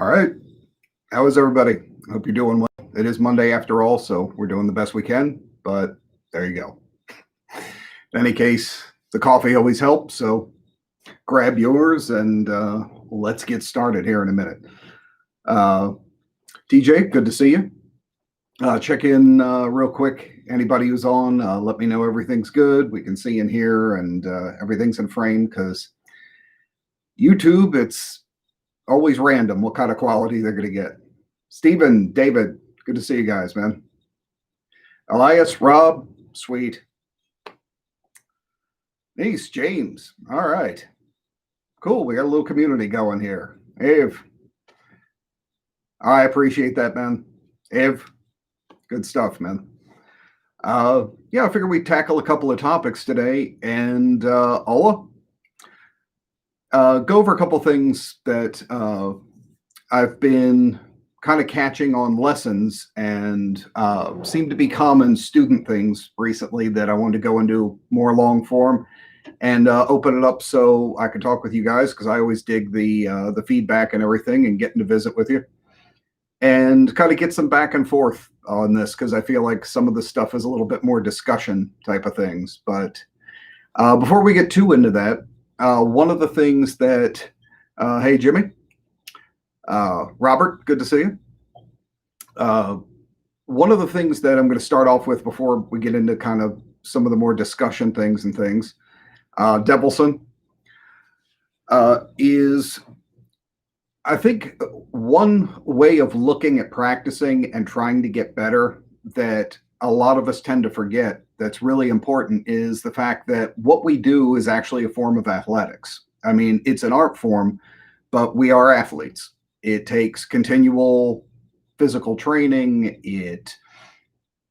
All right. How is everybody? Hope you're doing well. It is Monday after all, so we're doing the best we can, but there you go. In any case, the coffee always helps, so grab yours and let's get started here in a minute. DJ, good to see you. Check in real quick. Anybody who's on, let me know everything's good. We can see in here and everything's in frame because YouTube, it's always random what kind of quality they're going to get. Stephen, David, good to see you guys, man. Elias, Rob, sweet. Nice, James. All right. Cool. We got a little community going here. Eve. I appreciate that, man. Eve, good stuff, man. Yeah, I figured we'd tackle a couple of topics today. And Ola, go over a couple things that I've been kind of catching on lessons and seem to be common student things recently that I wanted to go into more long form and open it up so I can talk with you guys, because I always dig the feedback and everything and getting to visit with you and kind of get some back and forth on this, because I feel like some of the stuff is a little bit more discussion type of things. But before we get too into that, one of the things that, hey, Jimmy, Robert, good to see you. One of the things that I'm going to start off with before we get into kind of some of the more discussion things and things, Devilson, is I think one way of looking at practicing and trying to get better that a lot of us tend to forget that's really important is the fact that what we do is actually a form of athletics. I mean, it's an art form, but we are athletes. It takes continual physical training.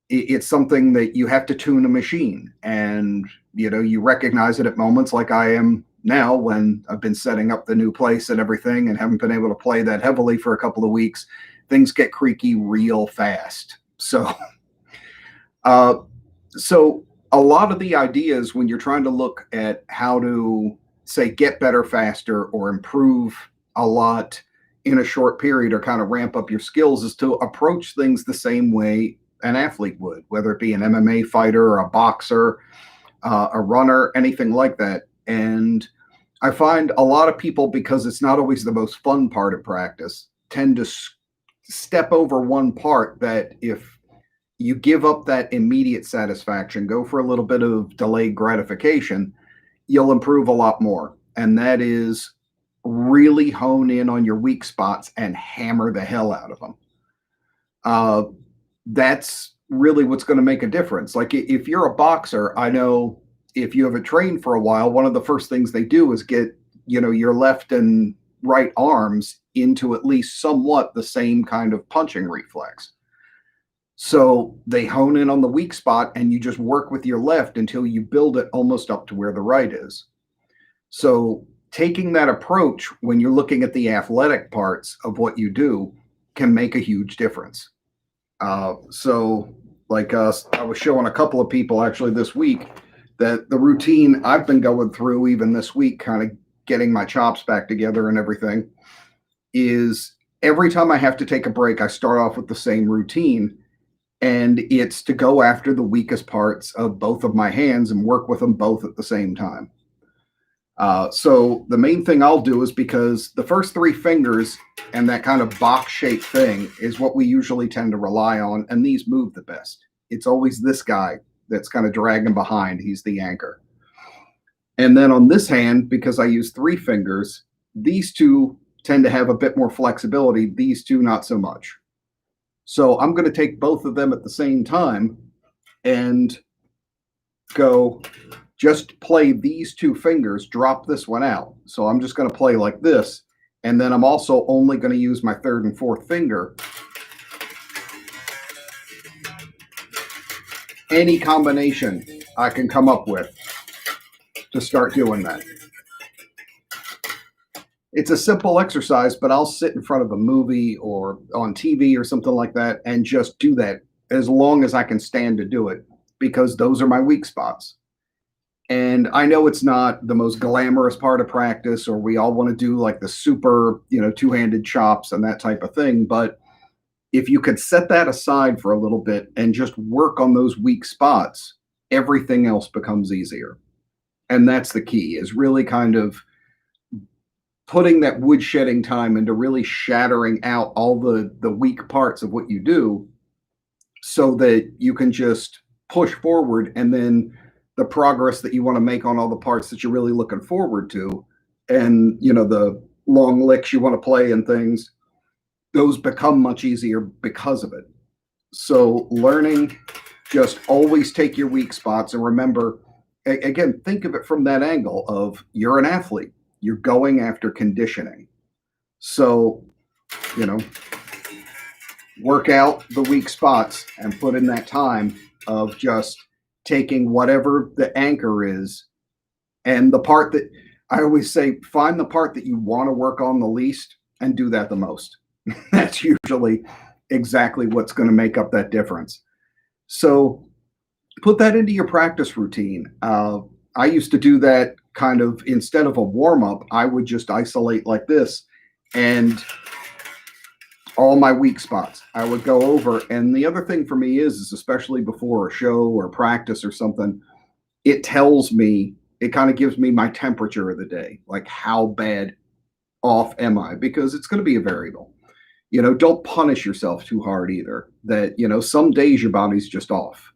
It's something that you have to tune a machine, and you recognize it at moments like I am now when I've been setting up the new place and everything and haven't been able to play that heavily for a couple of weeks. Things get creaky real fast. So a lot of the ideas when you're trying to look at how to, say, get better faster or improve a lot in a short period or kind of ramp up your skills is to approach things the same way an athlete would, whether it be an MMA fighter or a boxer, a runner, anything like that. And I find a lot of people, because it's not always the most fun part of practice, tend to step over one part that if you give up that immediate satisfaction, go for a little bit of delayed gratification, you'll improve a lot more. And that is really hone in on your weak spots and hammer the hell out of them. That's really what's going to make a difference. Like if you're a boxer, I know if you haven't trained for a while, one of the first things they do is get, your left and right arms into at least somewhat the same kind of punching reflex. So they hone in on the weak spot and you just work with your left until you build it almost up to where the right is. So taking that approach when you're looking at the athletic parts of what you do can make a huge difference. So like I was showing a couple of people actually this week that the routine I've been going through even this week, kind of getting my chops back together and everything, is every time I have to take a break, I start off with the same routine. And it's to go after the weakest parts of both of my hands and work with them both at the same time. So the main thing I'll do is, because the first three fingers and that kind of box-shaped thing is what we usually tend to rely on, and these move the best. It's always this guy that's kind of dragging behind. He's the anchor. And then on this hand, because I use three fingers, these two tend to have a bit more flexibility. These two, not so much. So I'm going to take both of them at the same time and go just play these two fingers, drop this one out. So I'm just going to play like this. And then I'm also only going to use my third and fourth finger. Any combination I can come up with to start doing that. It's a simple exercise, but I'll sit in front of a movie or on TV or something like that and just do that as long as I can stand to do it, because those are my weak spots. And I know it's not the most glamorous part of practice, or we all want to do like the super, two-handed chops and that type of thing. But if you could set that aside for a little bit and just work on those weak spots, everything else becomes easier. And that's the key, is really kind of putting that wood shedding time into really shattering out all the weak parts of what you do, so that you can just push forward, and then the progress that you want to make on all the parts that you're really looking forward to, and the long licks you want to play and things, those become much easier because of it. So learning, just always take your weak spots and remember, again, think of it from that angle of, you're an athlete, you're going after conditioning. So, you know, work out the weak spots and put in that time of just taking whatever the anchor is, and the part that I always say, find the part that you want to work on the least and do that the most. That's usually exactly what's going to make up that difference. So put that into your practice routine. I used to do that kind of, instead of a warm up, I would just isolate like this, and all my weak spots I would go over. And the other thing for me is especially before a show or practice or something, it tells me, it kind of gives me my temperature of the day, like how bad off am I? Because it's going to be a variable. Don't punish yourself too hard either. That, some days your body's just off,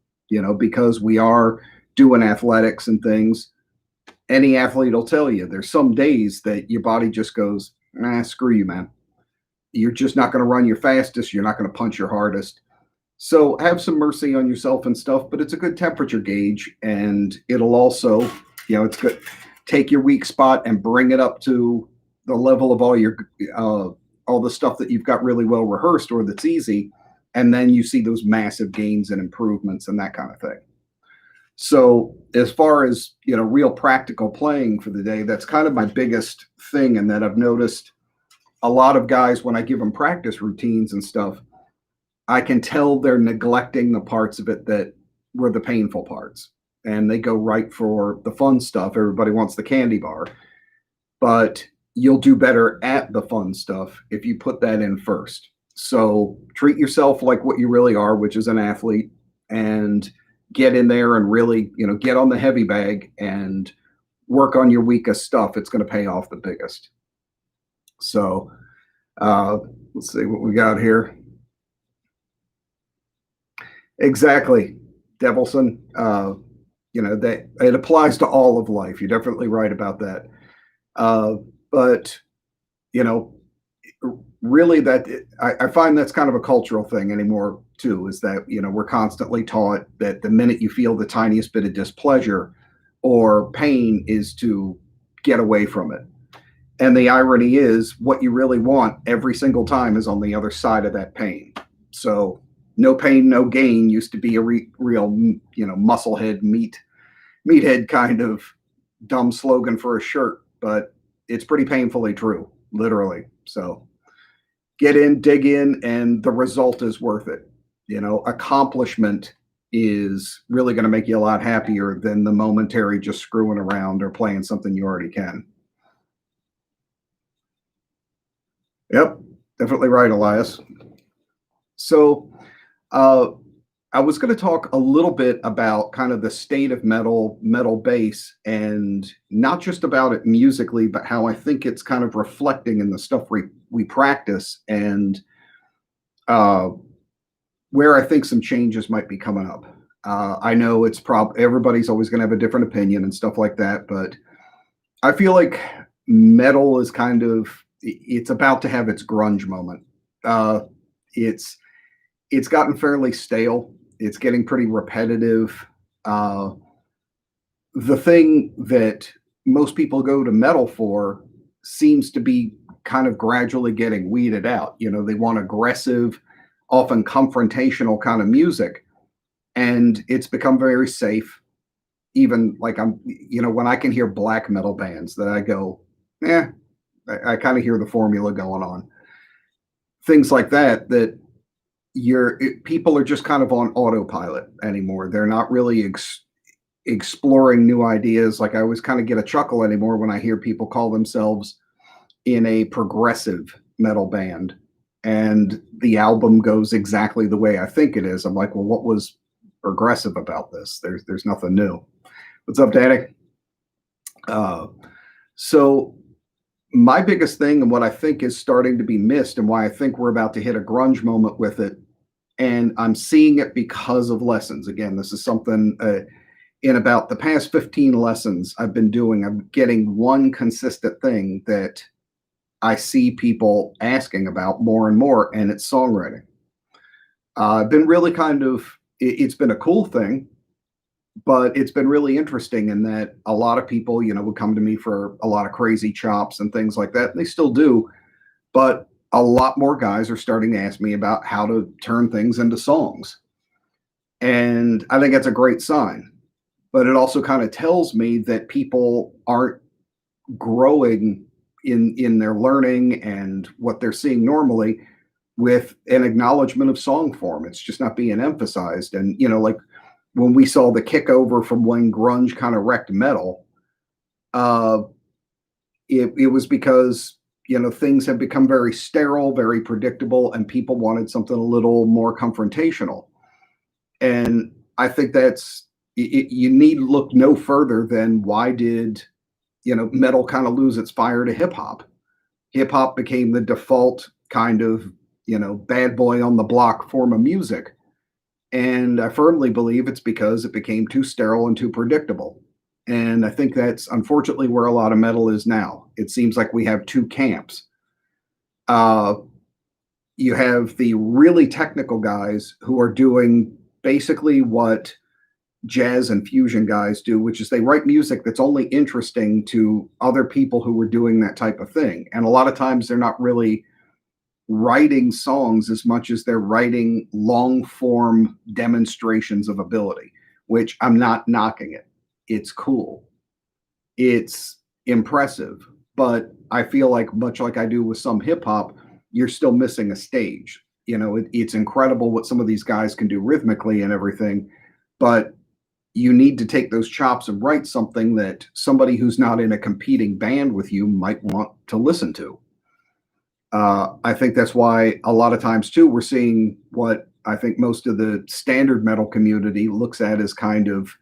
because we are doing athletics and things. Any athlete will tell you there's some days that your body just goes, nah, screw you, man. You're just not going to run your fastest. You're not going to punch your hardest. So have some mercy on yourself and stuff, but it's a good temperature gauge. And it'll also, it's good. Take your weak spot and bring it up to the level of all the stuff that you've got really well rehearsed or that's easy. And then you see those massive gains and improvements and that kind of thing. So as far as, real practical playing for the day, that's kind of my biggest thing. And that I've noticed a lot of guys, when I give them practice routines and stuff, I can tell they're neglecting the parts of it that were the painful parts. And they go right for the fun stuff. Everybody wants the candy bar. But you'll do better at the fun stuff if you put that in first. So treat yourself like what you really are, which is an athlete, and get in there and really, get on the heavy bag and work on your weakest stuff. It's going to pay off the biggest. So let's see what we got here. Exactly, Devilson. That it applies to all of life. You're definitely right about that. But really, I find that's kind of a cultural thing anymore too. Is that we're constantly taught that the minute you feel the tiniest bit of displeasure or pain is to get away from it. And the irony is, what you really want every single time is on the other side of that pain. So no pain, no gain used to be a real, musclehead, meathead kind of dumb slogan for a shirt, but it's pretty painfully true, literally. So get in, dig in, and the result is worth it. Accomplishment is really going to make you a lot happier than the momentary just screwing around or playing something you already can. Yep, definitely right, Elias. So I was going to talk a little bit about kind of the state of metal bass, and not just about it musically, but how I think it's kind of reflecting in the stuff we practice, and where I think some changes might be coming up. I know it's everybody's always going to have a different opinion and stuff like that, but I feel like metal is kind of, it's about to have its grunge moment. It's gotten fairly stale. It's getting pretty repetitive. The thing that most people go to metal for seems to be kind of gradually getting weeded out. They want aggressive, often confrontational kind of music, and it's become very safe. Even like when I can hear black metal bands that I go, I kind of hear the formula going on. Things like that people are just kind of on autopilot anymore. They're not really exploring new ideas. Like I always kind of get a chuckle anymore when I hear people call themselves in a progressive metal band and the album goes exactly the way I think it is. I'm like, well, what was progressive about this? There's nothing new. What's up, Danny? Uh, so my biggest thing and what I think is starting to be missed and why I think we're about to hit a grunge moment with it, and I'm seeing it because of lessons. Again, this is something in about the past 15 lessons I've been doing. I'm getting one consistent thing that I see people asking about more and more, and it's songwriting. I've been really kind of, it's been a cool thing, but it's been really interesting in that a lot of people, would come to me for a lot of crazy chops and things like that. And they still do, but a lot more guys are starting to ask me about how to turn things into songs. And I think that's a great sign. But it also kind of tells me that people aren't growing in their learning and what they're seeing normally with an acknowledgement of song form. It's just not being emphasized. And like when we saw the kickover from when grunge kind of wrecked metal, uh, it was because things have become very sterile, very predictable, and people wanted something a little more confrontational. And I think that's you need to look no further than why did metal kind of lose its fire to hip hop. Hip hop became the default kind of bad boy on the block form of music. And I firmly believe it's because it became too sterile and too predictable. And I think that's unfortunately where a lot of metal is now. It seems like we have two camps. Uh, you have the really technical guys who are doing basically what jazz and fusion guys do, which is they write music that's only interesting to other people who are doing that type of thing. And a lot of times they're not really writing songs as much as they're writing long form demonstrations of ability, which I'm not knocking it. It's cool. It's impressive. But I feel like, much like I do with some hip hop, you're still missing a stage. It's incredible what some of these guys can do rhythmically and everything. But you need to take those chops and write something that somebody who's not in a competing band with you might want to listen to. I think that's why a lot of times too we're seeing what I think most of the standard metal community looks at as kind of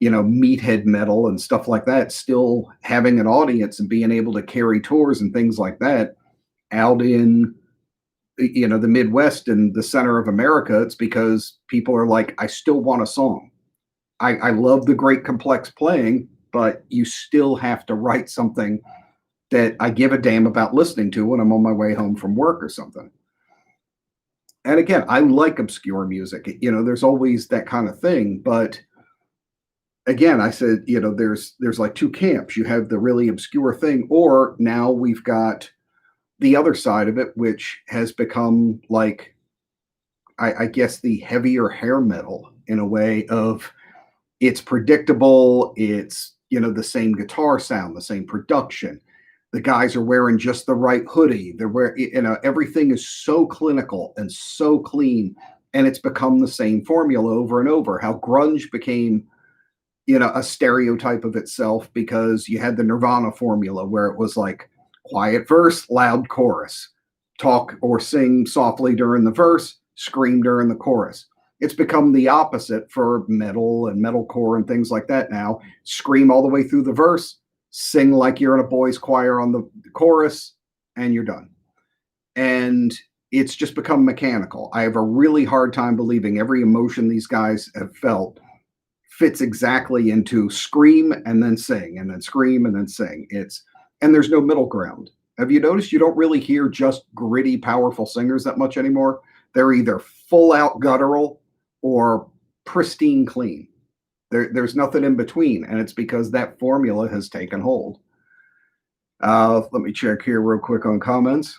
meathead metal and stuff like that, still having an audience and being able to carry tours and things like that out in the Midwest and the center of America. It's because people are like, I still want a song. I love the great complex playing, but you still have to write something that I give a damn about listening to when I'm on my way home from work or something. And again, I like obscure music. There's always that kind of thing. But again, I said, there's like two camps. You have the really obscure thing, or now we've got the other side of it, which has become like, I guess, the heavier hair metal in a way of it's predictable. It's, the same guitar sound, the same production. The guys are wearing just the right hoodie. They're wearing, everything is so clinical and so clean, and it's become the same formula over and over. How grunge became, a stereotype of itself because you had the Nirvana formula where it was like quiet verse, loud chorus, talk or sing softly during the verse, scream during the chorus. It's become the opposite for metal and metalcore and things like that now. Scream all the way through the verse, sing like you're in a boys' choir on the chorus, and you're done. And it's just become mechanical. I have a really hard time believing every emotion these guys have felt fits exactly into scream and then sing and then scream and then sing. And there's no middle ground. Have you noticed you don't really hear just gritty, powerful singers that much anymore? They're either full out guttural or pristine clean. There's nothing in between, and it's because that formula has taken hold. Let me check here real quick on comments.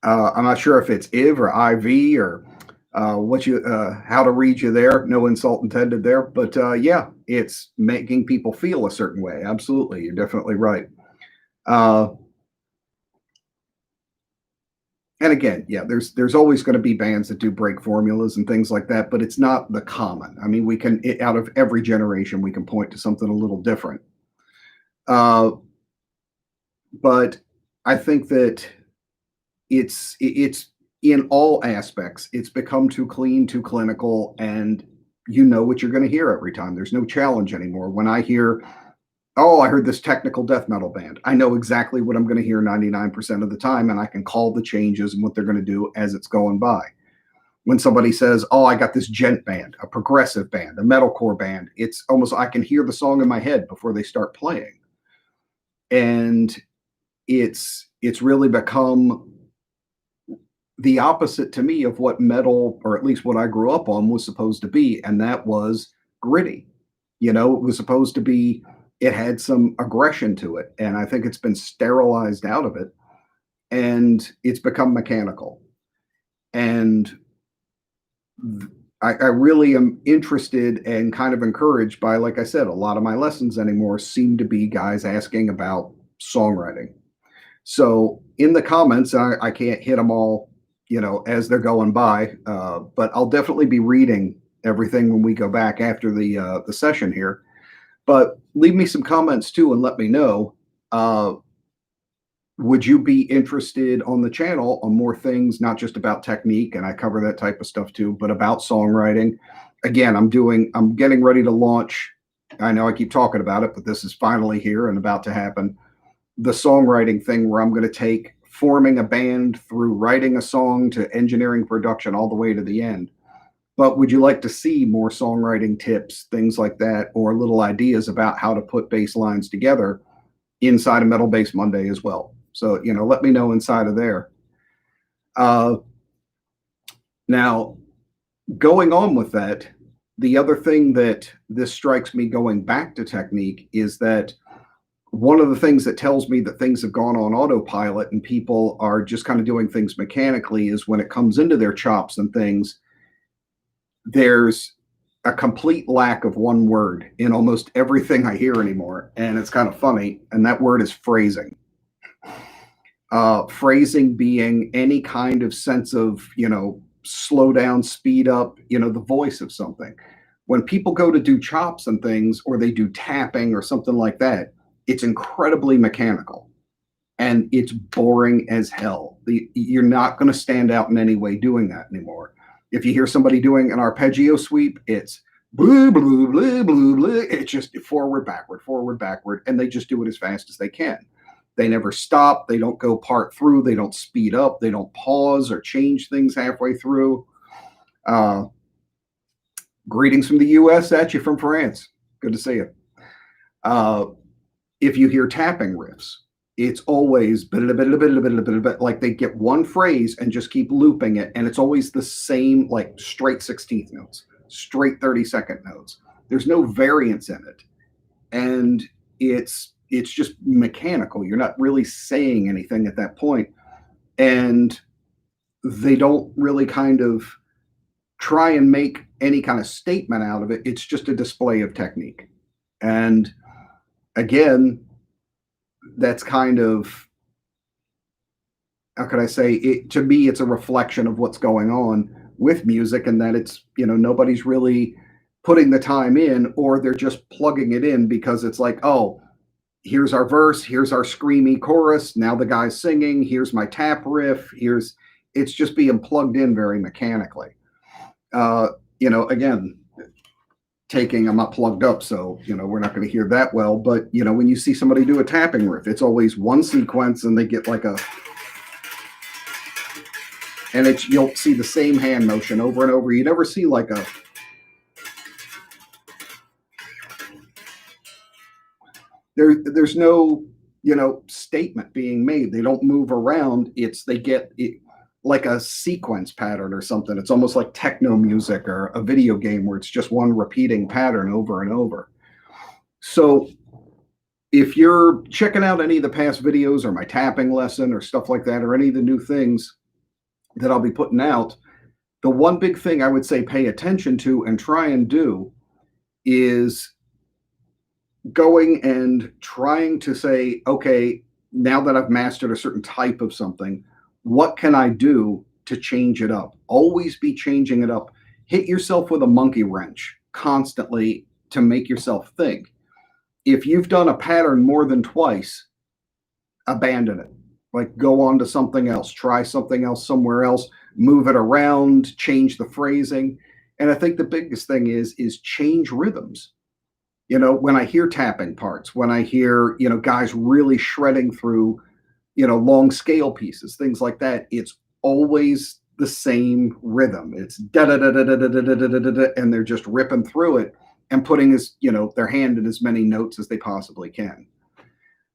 I'm not sure if it's IV or IV or how to read you there. No insult intended there, but yeah, it's making people feel a certain way. Absolutely, you're definitely right. And again, yeah, there's always going to be bands that do break formulas and things like that, but it's not the common. I mean, out of every generation, we can point to something a little different. Uh, but I think that it's in all aspects. It's become too clean, too clinical, and you know what you're going to hear every time. There's no challenge anymore. When I hear, oh, I heard this technical death metal band, I know exactly what I'm going to hear 99% of the time, and I can call the changes and what they're going to do as it's going by. When somebody says, oh, I got this gent band, a progressive band, a metalcore band, it's almost I can hear the song in my head before they start playing. And it's really become the opposite to me of what metal, or at least what I grew up on, was supposed to be, and that was gritty. You know, it was supposed to be, it had some aggression to it, and I think it's been sterilized out of it, and it's become mechanical. And I really am interested and kind of encouraged by, like I said, a lot of my lessons anymore seem to be guys asking about songwriting. So in the comments, I can't hit them all, you know, as they're going by, but I'll definitely be reading everything when we go back after the session here. But leave me some comments too, and let me know. Would you be interested on the channel on more things, not just about technique, and I cover that type of stuff too, but about songwriting? Again, I'm getting ready to launch. I know I keep talking about it, but this is finally here and about to happen, the songwriting thing, where I'm going to take forming a band through writing a song to engineering production all the way to the end. But would you like to see more songwriting tips, things like that, or little ideas about how to put bass lines together inside of Metal Bass Monday as well? So, you know, let me know inside of there. Uh, Now, going on with that, the other thing that this strikes me going back to technique is that one of the things that tells me that things have gone on autopilot and people are just kind of doing things mechanically is when it comes into their chops and things, there's a complete lack of one word in almost everything I hear anymore. And it's kind of funny. And that word is phrasing. Phrasing being any kind of sense of, you know, slow down, speed up, you know, the voice of something. When people go to do chops and things, or they do tapping or something like that, it's incredibly mechanical and it's boring as hell. You're not going to stand out in any way doing that anymore. If you hear somebody doing an arpeggio sweep, it's blue, blue, blue, blue, blue. It's just forward, backward, and they just do it as fast as they can. They never stop. They don't go part through. They don't speed up. They don't pause or change things halfway through. Greetings from the US at you from France. Good to see you. If you hear tapping riffs, it's always like they get one phrase and just keep looping it. And it's always the same, like straight 16th notes, straight 30-second notes. There's no variance in it. And it's just mechanical. You're not really saying anything at that point. And they don't really kind of try and make any kind of statement out of it. It's just a display of technique. And again, that's kind of, how can I say it? To me, it's a reflection of what's going on with music, and that it's, you know, nobody's really putting the time in, or they're just plugging it in because it's like, oh, here's our verse, here's our screamy chorus, now the guy's singing, here's my tap riff, it's just being plugged in very mechanically. You know, again, I'm not plugged up, so, you know, we're not going to hear that well, but, you know, when you see somebody do a tapping riff, it's always one sequence and they get like and you'll see the same hand motion over and over. You never see like there's no, you know, statement being made. They don't move around. They get it like a sequence pattern or something. It's almost like techno music or a video game where it's just one repeating pattern over and over. So if you're checking out any of the past videos or my tapping lesson or stuff like that, or any of the new things that I'll be putting out, the one big thing I would say pay attention to and try and do is going and trying to say, okay, now that I've mastered a certain type of something, What can I do to change it up? Always be changing it up. Hit yourself with a monkey wrench constantly to make yourself think. If you've done a pattern more than twice, abandon it. Like go on to something else, try something else somewhere else, move it around, change the phrasing. And I think the biggest thing is change rhythms. When I hear tapping parts, when I hear, guys really shredding through, long scale pieces, things like that, it's always the same rhythm. It's da da da da da da da da da da, and they're just ripping through it and putting their hand in as many notes as they possibly can.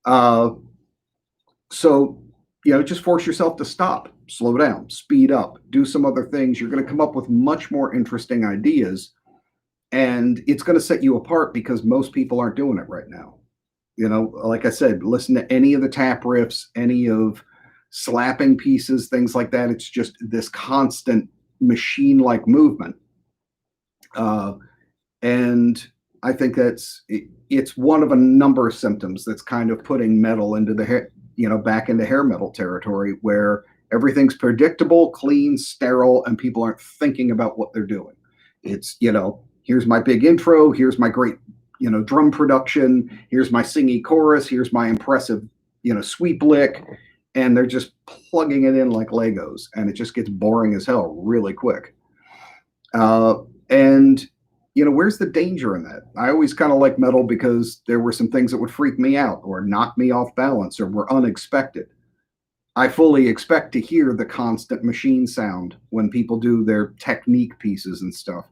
Uh, so, just force yourself to stop, slow down, speed up, do some other things. You're going to come up with much more interesting ideas, and it's going to set you apart because most people aren't doing it right now. Like I said, listen to any of the tap riffs, any of slapping pieces, things like that. It's just this constant machine-like movement. And I think it's one of a number of symptoms that's kind of putting metal into the hair, back into hair metal territory where everything's predictable, clean, sterile, and people aren't thinking about what they're doing. It's, here's my big intro, here's my great, drum production, here's my singy chorus, here's my impressive, sweep lick, and they're just plugging it in like Legos, and it just gets boring as hell really quick. And where's the danger in that? I always kind of like metal because there were some things that would freak me out or knock me off balance or were unexpected. I fully expect to hear the constant machine sound when people do their technique pieces and stuff.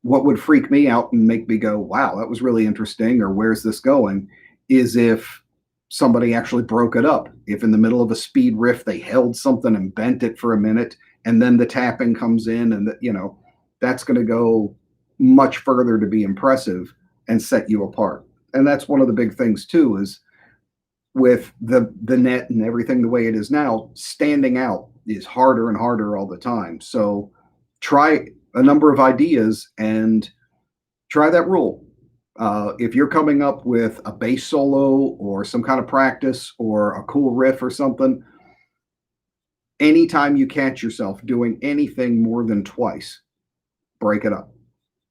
What would freak me out and make me go, wow, that was really interesting, or where's this going, is if somebody actually broke it up. If in the middle of a speed riff, they held something and bent it for a minute, and then the tapping comes in, and that's going to go much further to be impressive and set you apart. And that's one of the big things too, is with the net and everything the way it is now, standing out is harder and harder all the time. So try a number of ideas and try that rule. If you're coming up with a bass solo or some kind of practice or a cool riff or something, anytime you catch yourself doing anything more than twice, break it up.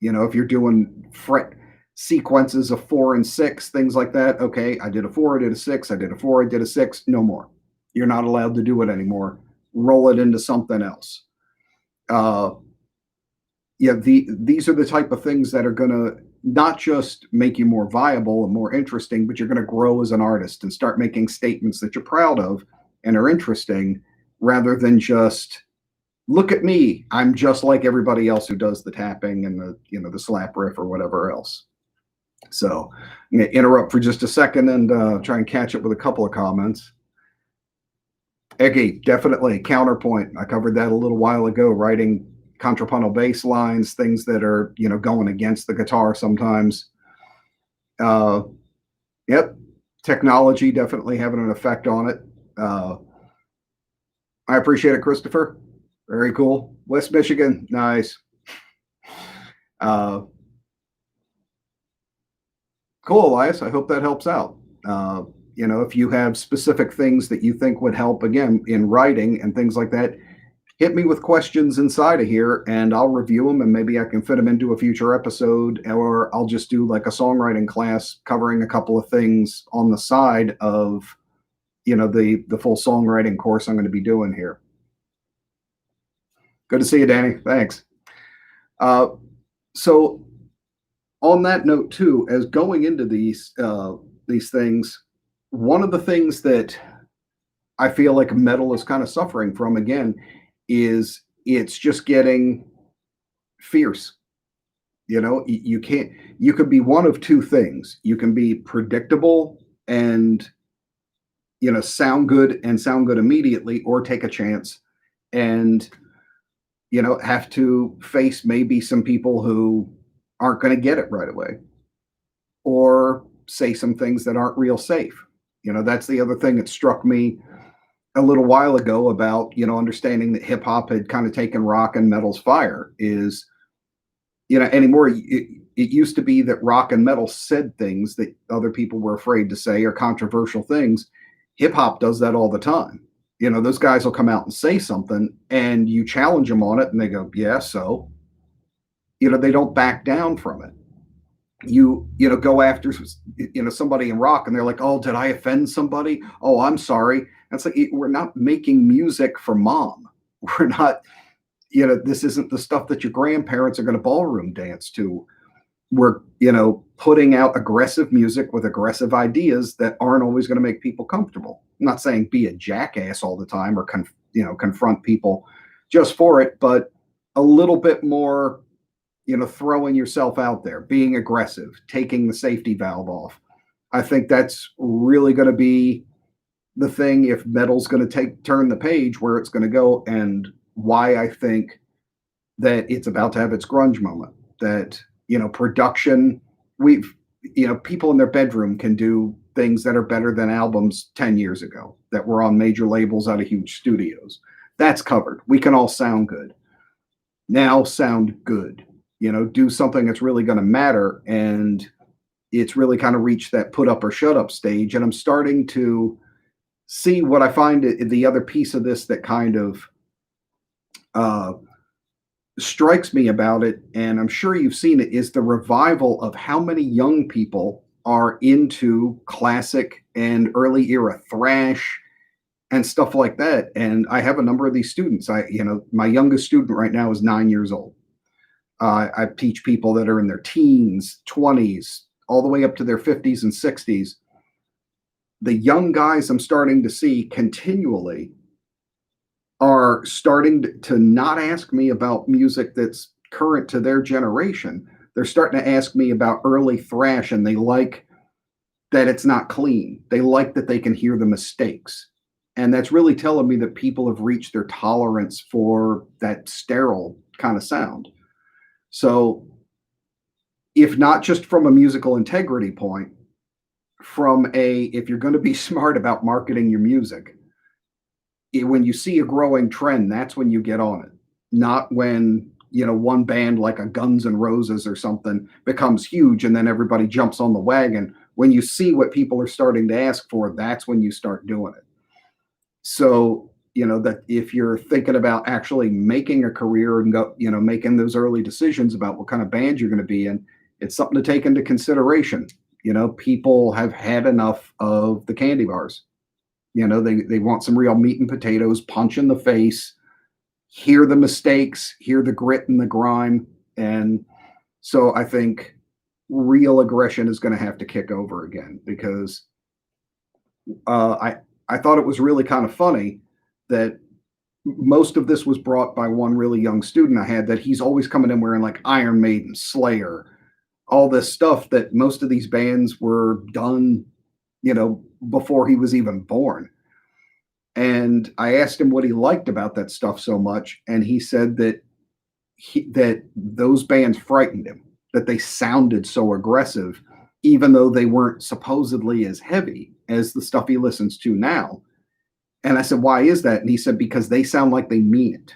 If you're doing fret sequences of 4 and 6, things like that, okay, I did a 4, I did a 6, I did a 4, I did a 6, no more. You're not allowed to do it anymore. Roll it into something else. These are the type of things that are going to not just make you more viable and more interesting, but you're going to grow as an artist and start making statements that you're proud of and are interesting, rather than just, look at me, I'm just like everybody else who does the tapping and the slap riff or whatever else. So I'm going to interrupt for just a second and try and catch up with a couple of comments. Eggy, definitely counterpoint. I covered that a little while ago, writing contrapuntal bass lines, things that are, going against the guitar sometimes. Yep, technology definitely having an effect on it. I appreciate it, Christopher. Very cool. West Michigan, nice. Cool, Elias. I hope that helps out. If you have specific things that you think would help, again, in writing and things like that, hit me with questions inside of here and I'll review them, and maybe I can fit them into a future episode, or I'll just do like a songwriting class covering a couple of things on the side of, the full songwriting course I'm going to be doing here. Good to see you, Danny. Thanks. So on that note too, as going into these things, one of the things that I feel like metal is kind of suffering from, again, is it's just getting fierce. You can't, you could be one of two things. You can be predictable and, sound good immediately, or take a chance and, have to face maybe some people who aren't going to get it right away, or say some things that aren't real safe. That's the other thing that struck me a little while ago about, understanding that hip hop had kind of taken rock and metal's fire is, anymore. It used to be that rock and metal said things that other people were afraid to say, or controversial things. Hip hop does that all the time. Those guys will come out and say something, and you challenge them on it, and they go, "Yeah, so." They don't back down from it. Go after somebody in rock, and they're like, "Oh, did I offend somebody? Oh, I'm sorry." That's like, we're not making music for mom. We're not. This isn't the stuff that your grandparents are going to ballroom dance to. We're putting out aggressive music with aggressive ideas that aren't always going to make people comfortable. I'm not saying be a jackass all the time or confront people just for it, but a little bit more, throwing yourself out there, being aggressive, taking the safety valve off. I think that's really going to be the thing if metal's going to turn the page, where it's going to go, and why I think that it's about to have its grunge moment. That production, we've people in their bedroom can do things that are better than albums 10 years ago that were on major labels out of huge studios. That's covered. We can all sound good. Now sound good. Do something that's really going to matter. And it's really kind of reached that put up or shut up stage. And I'm starting to see what I find the other piece of this that kind of strikes me about it, and I'm sure you've seen it, is the revival of how many young people are into classic and early era thrash and stuff like that. And I have a number of these students. My youngest student right now is 9 years old. I teach people that are in their teens, 20s, all the way up to their 50s and 60s. The young guys I'm starting to see continually are starting to not ask me about music that's current to their generation. They're starting to ask me about early thrash, and they like that it's not clean. They like that they can hear the mistakes. And that's really telling me that people have reached their tolerance for that sterile kind of sound. So, if not just from a musical integrity point, if you're going to be smart about marketing your music, when you see a growing trend, that's when you get on it. Not when, one band like a Guns N' Roses or something becomes huge and then everybody jumps on the wagon. When you see what people are starting to ask for, that's when you start doing it. So, that if you're thinking about actually making a career and making those early decisions about what kind of band you're going to be in, it's something to take into consideration. People have had enough of the candy bars. They want some real meat and potatoes, punch in the face, hear the mistakes, hear the grit and the grime. And so I think real aggression is going to have to kick over again, because I thought it was really kind of funny that most of this was brought by one really young student I had, that he's always coming in wearing like Iron Maiden, Slayer, all this stuff that most of these bands were done, before he was even born. And I asked him what he liked about that stuff so much, and he said that those bands frightened him, that they sounded so aggressive, even though they weren't supposedly as heavy as the stuff he listens to now. And I said, "Why is that?" And he said, "Because they sound like they mean it."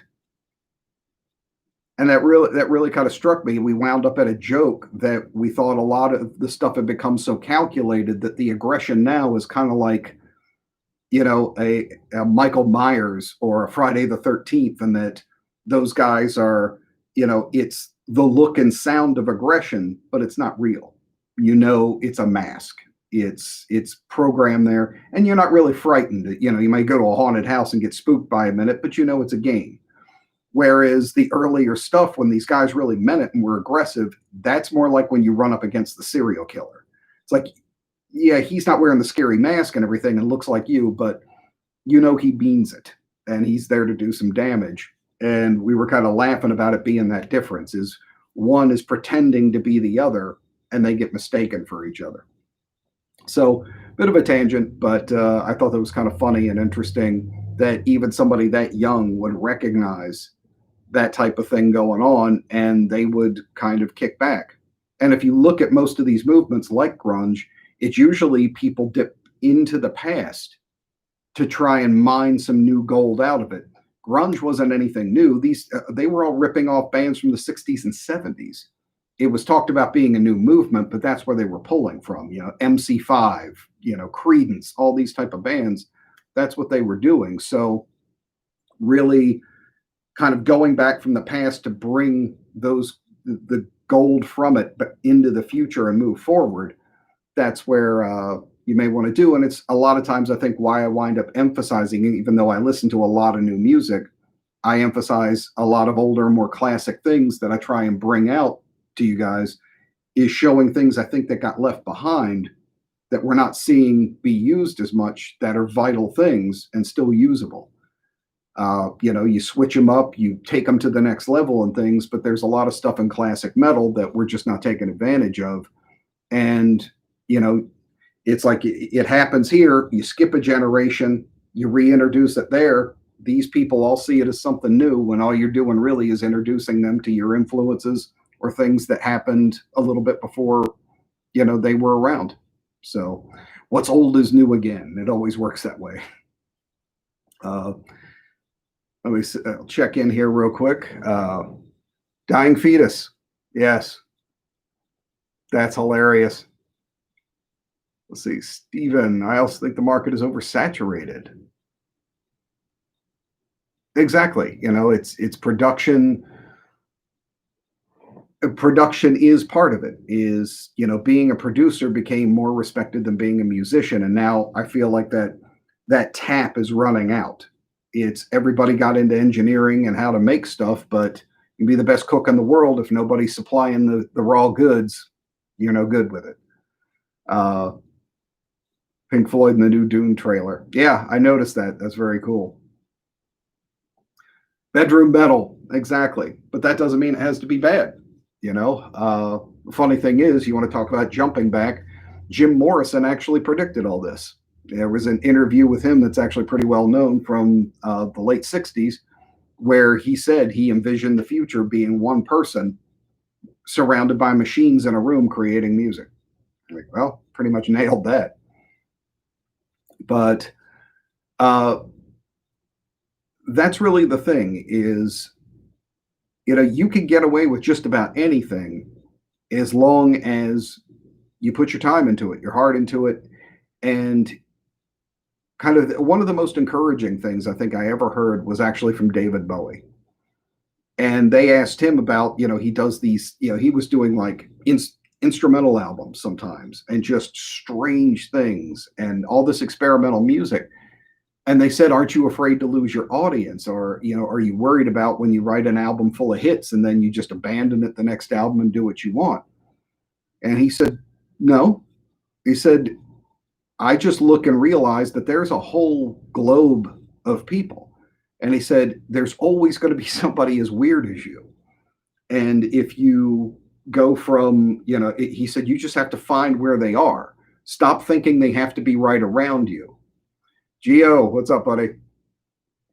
And that really kind of struck me. We wound up at a joke that we thought a lot of the stuff had become so calculated that the aggression now is kind of like, a Michael Myers or a Friday the 13th, and that those guys are, it's the look and sound of aggression, but it's not real. It's a mask. It's programmed there, and you're not really frightened. You might go to a haunted house and get spooked by a minute, but it's a game. Whereas the earlier stuff, when these guys really meant it and were aggressive, that's more like when you run up against the serial killer. It's like, yeah, he's not wearing the scary mask and everything and looks like you, but he means it, and he's there to do some damage. And we were kind of laughing about it being that difference, is one is pretending to be the other, and they get mistaken for each other. So, bit of a tangent, but I thought that was kind of funny and interesting that even somebody that young would recognize that type of thing going on, and they would kind of kick back. And if you look at most of these movements like grunge, it's usually people dip into the past to try and mine some new gold out of it. Grunge wasn't anything new. They were all ripping off bands from the 60s and 70s. It was talked about being a new movement, but that's where they were pulling from. MC5, Creedence, all these type of bands. That's what they were doing. So really kind of going back from the past to bring the gold from it but into the future and move forward, that's where you may want to do. And it's a lot of times I think why I wind up emphasizing, even though I listen to a lot of new music, I emphasize a lot of older, more classic things that I try and bring out to you guys, is showing things I think that got left behind that we're not seeing be used as much, that are vital things and still usable. You switch them up, you take them to the next level and things, but there's a lot of stuff in classic metal that we're just not taking advantage of. And, you know, it's like it happens here. You skip a generation, you reintroduce it there. These people all see it as something new when all you're doing really is introducing them to your influences or things that happened a little bit before, they were around. So what's old is new again. It always works that way. Uh, Let me I'll check in here real quick. Dying fetus. Yes, that's hilarious. Let's see, Steven. I also think the market is oversaturated. Exactly. It's production. Production is part of it. Is being a producer became more respected than being a musician, and now I feel like that tap is running out. It's everybody got into engineering and how to make stuff, but you can be the best cook in the world if nobody's supplying the raw goods, you're no good with it. Pink Floyd in the new Dune trailer. Yeah, I noticed that. That's very cool. Bedroom metal, exactly. But that doesn't mean it has to be bad. The funny thing is, you want to talk about jumping back, Jim Morrison actually predicted all this. There was an interview with him that's actually pretty well known from the late 60s, where he said he envisioned the future being one person surrounded by machines in a room creating music. Like, well, pretty much nailed that. But that's really the thing is, you can get away with just about anything as long as you put your time into it, your heart into it. And kind of one of the most encouraging things I think I ever heard was actually from David Bowie. And they asked him about, he does these, he was doing like instrumental albums sometimes and just strange things and all this experimental music. And they said, aren't you afraid to lose your audience? Or, are you worried about when you write an album full of hits and then you just abandon it the next album and do what you want? And he said, no. He said, I just look and realize that there's a whole globe of people. And he said, there's always going to be somebody as weird as you. And if you go from, he said, you just have to find where they are. Stop thinking they have to be right around you. Gio, what's up, buddy?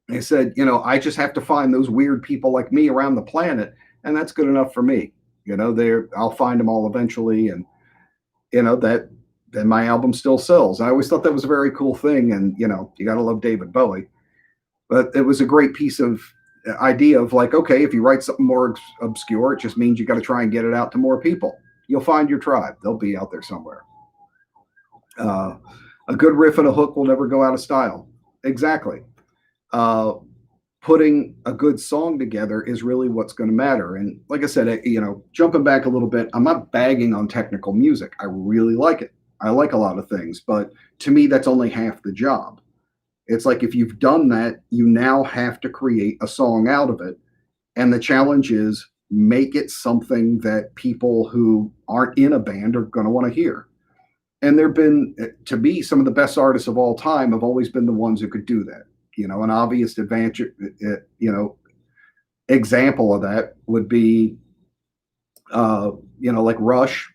He said, I just have to find those weird people like me around the planet, and that's good enough for me. I'll find them all eventually, and then my album still sells. I always thought that was a very cool thing, and you got to love David Bowie. But it was a great piece of idea of like, okay, if you write something more obscure, it just means you got to try and get it out to more people. You'll find your tribe; they'll be out there somewhere. A good riff and a hook will never go out of style. Exactly. Putting a good song together is really what's going to matter. And like I said, jumping back a little bit, I'm not bagging on technical music. I really like it. I like a lot of things, but to me, that's only half the job. It's like if you've done that, you now have to create a song out of it. And the challenge is make it something that people who aren't in a band are going to want to hear. And there've been, to me, some of the best artists of all time have always been the ones who could do that. An obvious advantage, example of that would be, like Rush,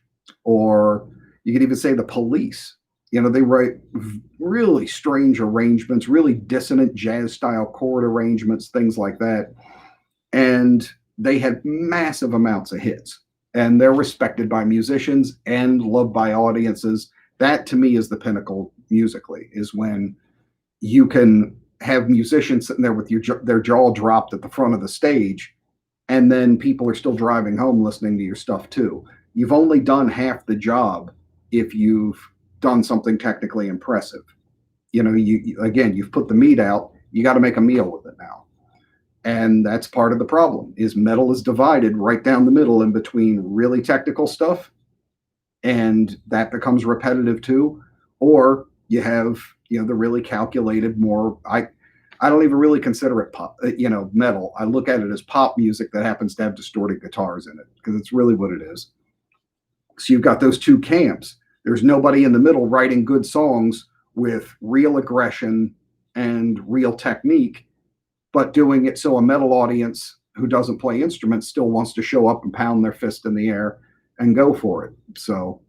or you could even say the Police. They write really strange arrangements, really dissonant jazz style chord arrangements, things like that. And they had massive amounts of hits, and they're respected by musicians and loved by audiences. That to me is the pinnacle musically, is when you can have musicians sitting there with their jaw dropped at the front of the stage, and then people are still driving home listening to your stuff too. You've only done half the job if you've done something technically impressive. again, you've put the meat out, you got to make a meal with it now. And that's part of the problem is metal is divided right down the middle in between really technical stuff, and that becomes repetitive too. Or you have, the really calculated, more, I don't even really consider it pop, metal. I look at it as pop music that happens to have distorted guitars in it, because it's really what it is. So you've got those two camps. There's nobody in the middle writing good songs with real aggression and real technique, but doing it so a metal audience who doesn't play instruments still wants to show up and pound their fist in the air and go for it. So,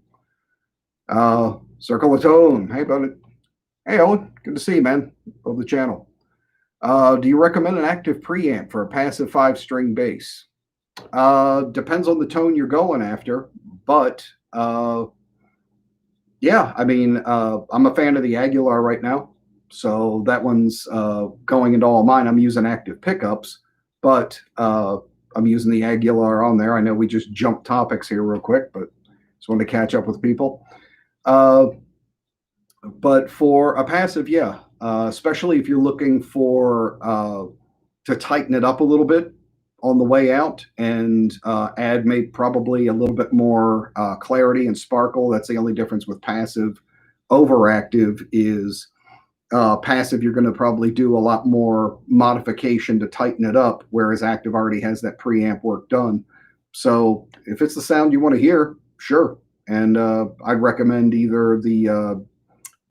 Circle of Tone, hey buddy, hey Owen, good to see you, man. Love the channel. Do you recommend an active preamp for a passive 5-string bass? Depends on the tone you're going after, but yeah, I mean, I'm a fan of the Aguilar right now, so that one's going into all mine. I'm using active pickups, but I'm using the Aguilar on there. I know we just jumped topics here real quick, but just wanted to catch up with people. But for a passive, yeah, especially if you're looking for to tighten it up a little bit on the way out and add maybe probably a little bit more clarity and sparkle. That's the only difference with passive. Overactive is passive, you're going to probably do a lot more modification to tighten it up, whereas active already has that preamp work done. So if it's the sound you want to hear, sure. And I'd recommend either the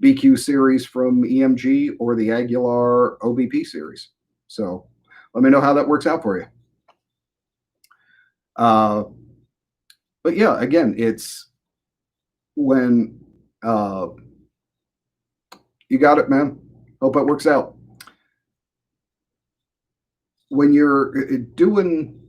BQ series from EMG or the Aguilar OBP series. So let me know how that works out for you. But yeah, again, it's when you got it, man. Hope it works out. When you're doing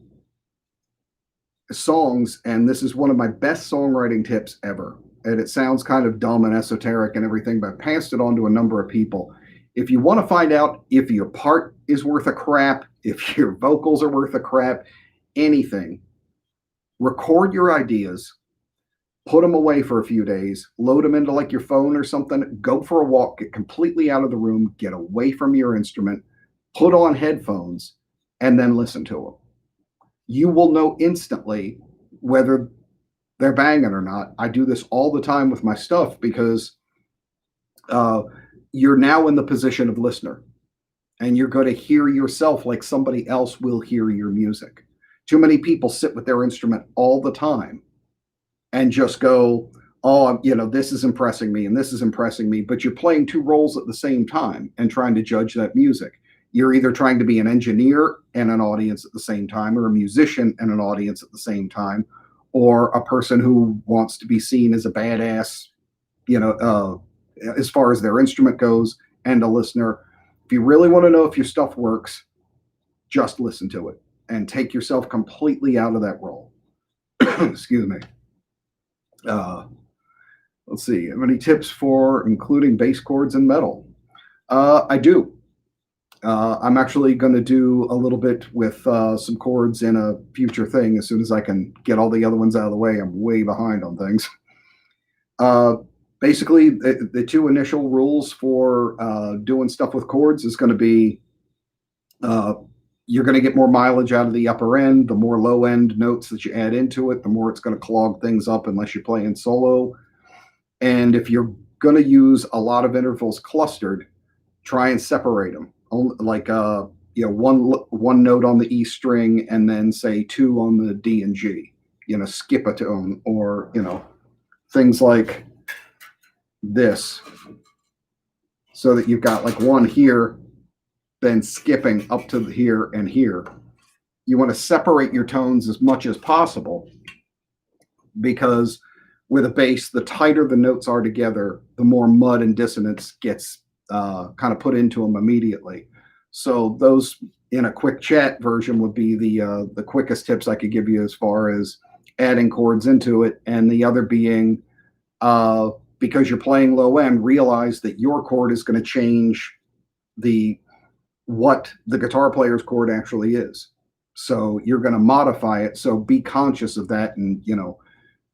songs, and this is one of my best songwriting tips ever, and it sounds kind of dumb and esoteric and everything, but I passed it on to a number of people. If you want to find out if your part is worth a crap, if your vocals are worth a crap, anything, record your ideas, put them away for a few days, load them into like your phone or something, go for a walk, get completely out of the room, get away from your instrument, put on headphones, and then listen to them. You will know instantly whether they're banging or not. I do this all the time with my stuff because you're now in the position of listener, and you're going to hear yourself like somebody else will hear your music. Too many people sit with their instrument all the time and just go, oh, this is impressing me and this is impressing me, but you're playing two roles at the same time and trying to judge that music. You're either trying to be an engineer and an audience at the same time, or a musician and an audience at the same time, or a person who wants to be seen as a badass, as far as their instrument goes, and a listener. If you really want to know if your stuff works, just listen to it and take yourself completely out of that role. Excuse me. Let's see. Have any tips for including bass chords in metal? I do. I'm actually going to do a little bit with some chords in a future thing as soon as I can get all the other ones out of the way. I'm way behind on things. Basically, the two initial rules for doing stuff with chords is going to be you're going to get more mileage out of the upper end. The more low end notes that you add into it, the more it's going to clog things up unless you're playing solo. And if you're going to use a lot of intervals clustered, try and separate them. Like one note on the E string and then say two on the D and G. Skip a tone, or things like this, so that you've got like one here, then skipping up to here and here. You want to separate your tones as much as possible, because with a bass, the tighter the notes are together, the more mud and dissonance gets kind of put into them immediately. So those in a quick chat version would be the quickest tips I could give you as far as adding chords into it. And the other being, because you're playing low end, realize that your chord is going to change what the guitar player's chord actually is. So you're going to modify it. So be conscious of that, and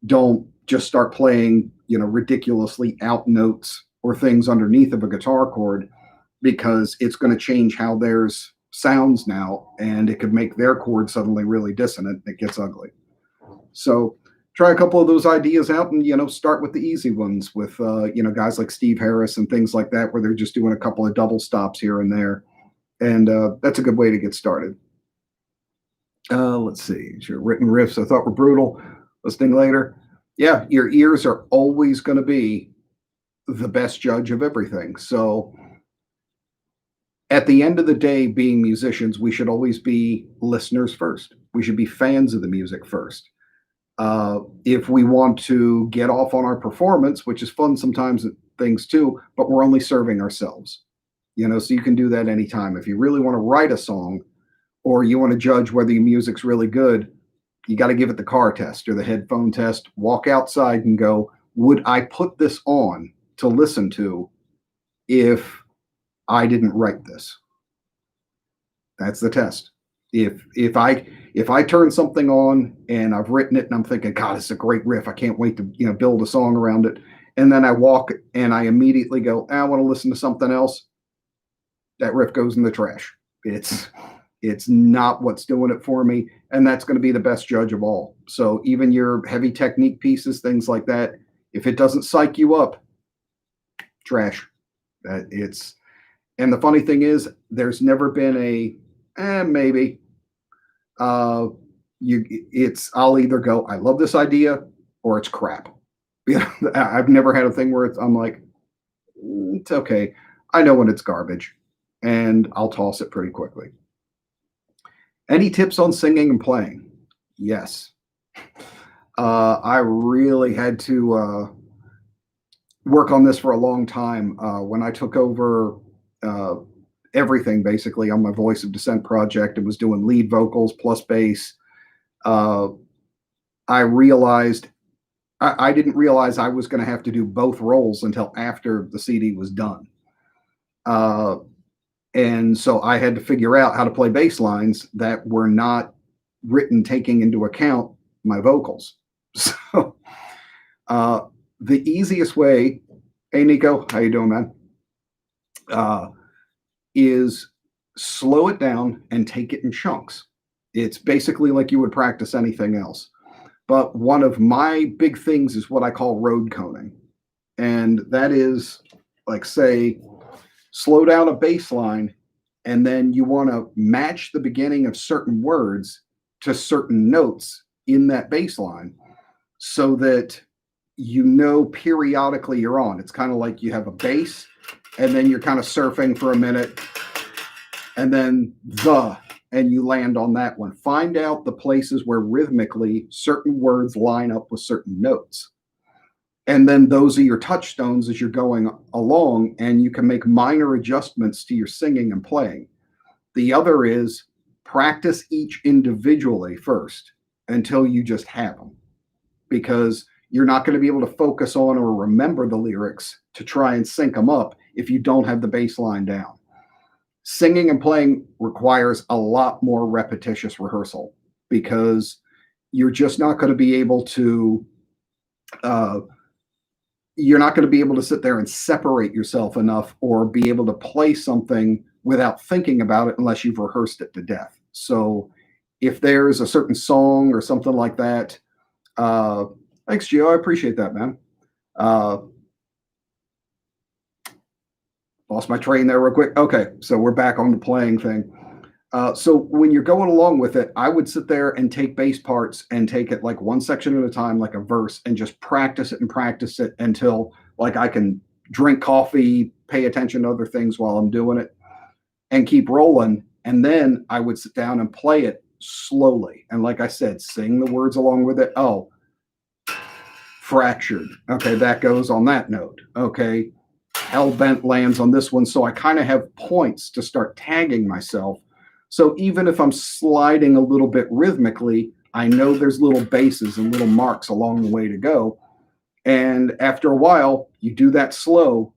don't just start playing ridiculously out notes or things underneath of a guitar chord because it's going to change how theirs sounds now, and it could make their chord suddenly really dissonant. It gets ugly. So try a couple of those ideas out, and start with the easy ones with guys like Steve Harris and things like that, where they're just doing a couple of double stops here and there, and that's a good way to get started. Let's see. Your written riffs I thought were brutal. Listening later, yeah, your ears are always going to be the best judge of everything. So at the end of the day, being musicians, we should always be listeners first. We should be fans of the music first. If we want to get off on our performance, which is fun sometimes at things too, but we're only serving ourselves, so you can do that anytime. If you really want to write a song or you want to judge whether your music's really good, you got to give it the car test or the headphone test, walk outside and go, would I put this on to listen to if I didn't write this? That's the test. If I turn something on and I've written it and I'm thinking, God, it's a great riff, I can't wait to build a song around it, and then I walk and I immediately go, I want to listen to something else, that riff goes in the trash. It's not what's doing it for me, and that's going to be the best judge of all. So even your heavy technique pieces, things like that, if it doesn't psych you up, trash. And the funny thing is, there's never been a maybe. I'll either go, I love this idea, or it's crap. I've never had a thing where I'm like, it's okay. I know when it's garbage, and I'll toss it pretty quickly. Any tips on singing and playing? Yes. I really had to work on this for a long time. When I took over everything basically on my Voice of Dissent project and was doing lead vocals plus bass, I realized I didn't realize I was going to have to do both roles until after the CD was done. And so I had to figure out how to play bass lines that were not written taking into account my vocals. So the easiest way, hey Nico, how you doing, man? Is slow it down and take it in chunks. It's basically like you would practice anything else. But one of my big things is what I call road coning. And that is like, say, slow down a bass line, and then you want to match the beginning of certain words to certain notes in that bass line so that periodically you're on. It's kind of like you have a bass, and then you're kind of surfing for a minute, and then and you land on that one. Find out the places where rhythmically certain words line up with certain notes. And then those are your touchstones as you're going along, and you can make minor adjustments to your singing and playing. The other is practice each individually first until you just have them, because you're not going to be able to focus on or remember the lyrics to try and sync them up if you don't have the bass line down. Singing and playing requires a lot more repetitious rehearsal, because you're just not going to be able to sit there and separate yourself enough or be able to play something without thinking about it unless you've rehearsed it to death. So if there's a certain song or something like that, thanks, Gio. I appreciate that, man. Lost my train there real quick. Okay, so we're back on the playing thing. So when you're going along with it, I would sit there and take bass parts and take it like one section at a time, like a verse, and just practice it until like I can drink coffee, pay attention to other things while I'm doing it, and keep rolling. And then I would sit down and play it slowly. And like I said, sing the words along with it. Oh, fractured. Okay, that goes on that note. Okay, hell-bent lands on this one. So I kind of have points to start tagging myself. So even if I'm sliding a little bit rhythmically, I know there's little bases and little marks along the way to go. And after a while, you do that slow